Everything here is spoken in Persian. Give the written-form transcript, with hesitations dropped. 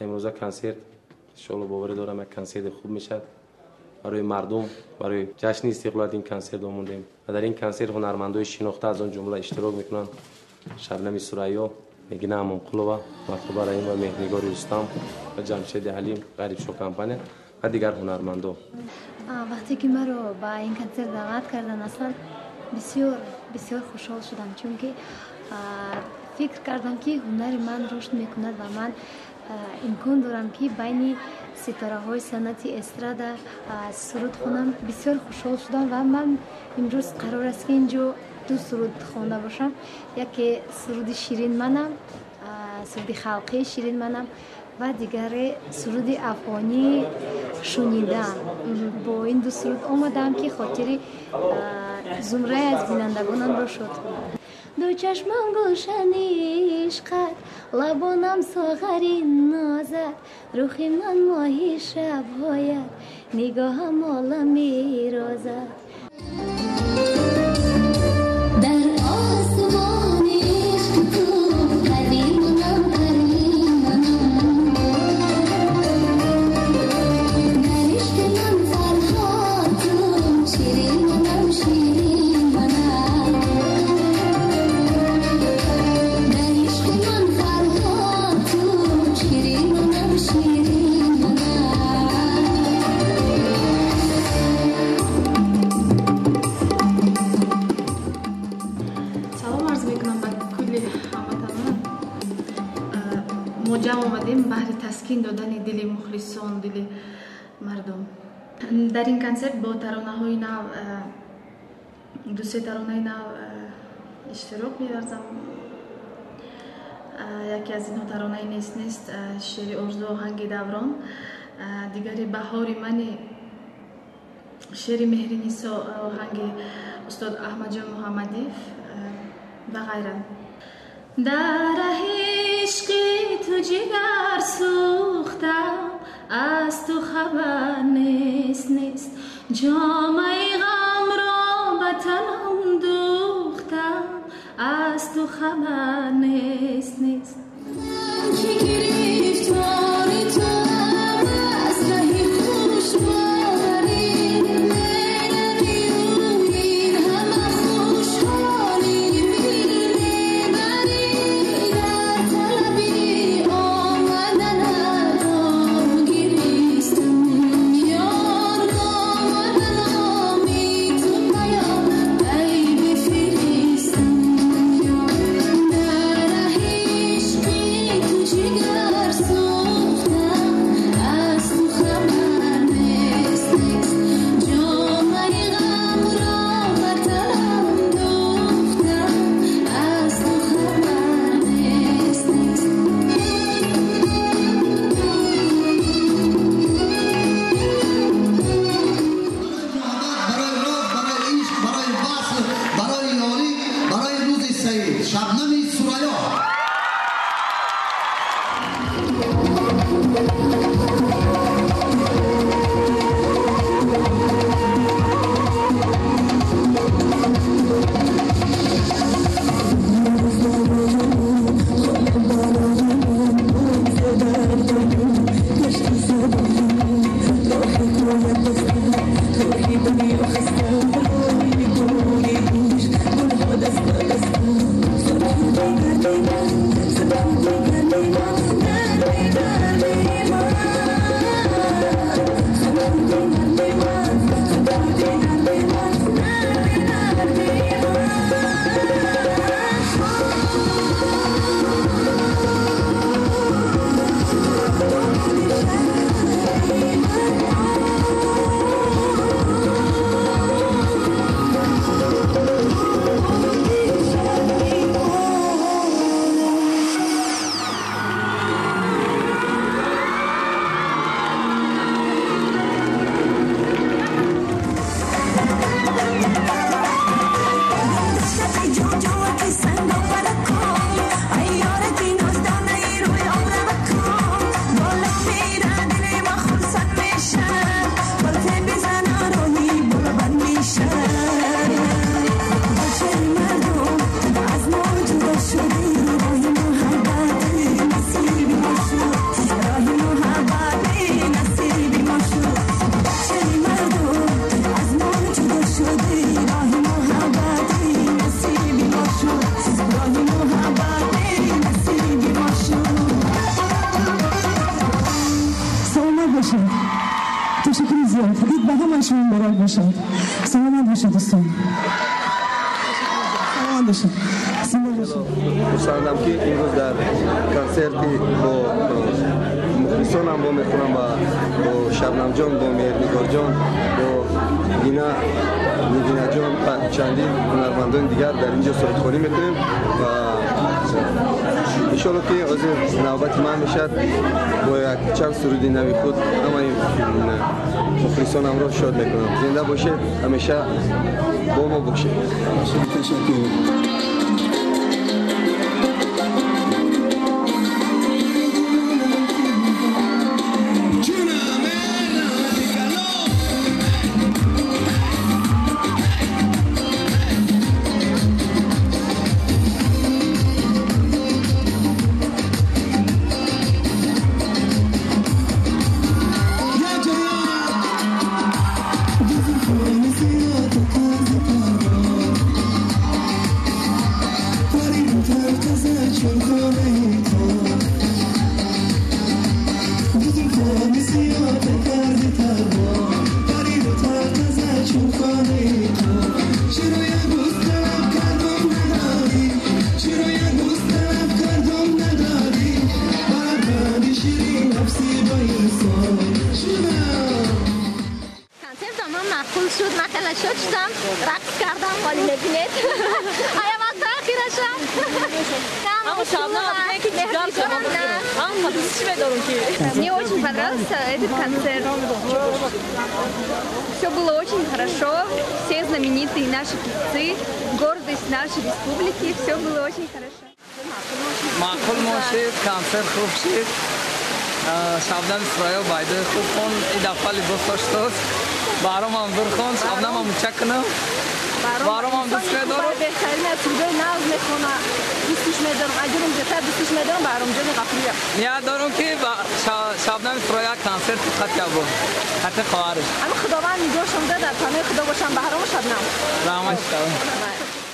امروز کنسرت انشالله باور دارم یک کنسرت خوب میشد برای مردم. برای جشن استقلال این کنسرت آموندیم و در این کنسرت هنرمندای شناخته از آن جمله اشتراک میکنن: شبنم سریا، نگین امانقلووا، مطلوبه رحیم و مهرنگار رستم و جمشید حلیم، غریب شو کمپانی و دیگر هنرمندا. وقتی که ما رو با این کنسرت دعوت کردن اصلا بسیار بسیار خوشحال شدم، چون که فکر کردم که هنر من رشد میکند و من امکان دارم که بین ستاره های صنعت استرادا سرود خوانم. بسیار خوشحال شدم و من امروز قرار است که اینجا دو سرود خوانده باشم. یکی سرود شیرین منم، سرود خلقی شیرین منم و دیگر سرود افغانی شنیدن. با این دو سرود آمدم که خاطر زمره از بینندگانم را شاد کنم. دو چشمم گلشن عشقت، لبانم ساغری نازت، روح من ماهی شبهایت، نگاهم عالمی رازت. جمع آمدیم برای تسکین دادن دل مخلصان، دل مردم. در این کنسرت با ترانه های نو، دو سه ترانه نو اشتراک می‌ورزم. یکی از این ترانه نیست شعر ارزو آهنگ دوران، دیگری بهار من شعر مهرنیسا آهنگ استاد احمد جان محمدی و غیره. در عشق تو جگر سوختم، از تو خبر نیست جامه غم را به تنم دوختم، از تو خبر نیست Chica شما مبارک باشد. سلامت باشید دوستان. سلامت باشید. خوشحالم که امروز در کنسرتی با مخلصانم با میخونم با شبنم جان، با مهرنگار جان، با نگینا جان و چندین هنرمندان دیگر در اینجا سرودخوانی میکنیم و انشالله که از نوبت من بشد با یک چند سرودی نوی خود همه مخلصانم را شاد میکنم. زنده باشه، همیشه با ما باشه. تشکر. شدم رقص کردم ولی نبینید آیا وقت آخیره شد اما شبنم که جدال شما اما чего bedorun ki мне очень понравился этот концерт, все было очень хорошо, все знаменитые наши певцы, гордость нашей республики, все было очень хорошо. معقول ماشید کنسرت خوب شد. شبنم اسرائیل بایده خوب کن این دفعه لباس داشت برام هم برخون شبنم هم متشکرم برام هم دوست دارم بهترین از سودای ناز میکنه دوستش میدارم اگر اون جتا دوستش میدارم برام جان قفلیه نیاز دارم که شبنم اسرائیل کنسرت خطی بود حتی خواهرش اما خداوند میگوشم داد تا خدا باشم برام شبنم رحمتش کنم.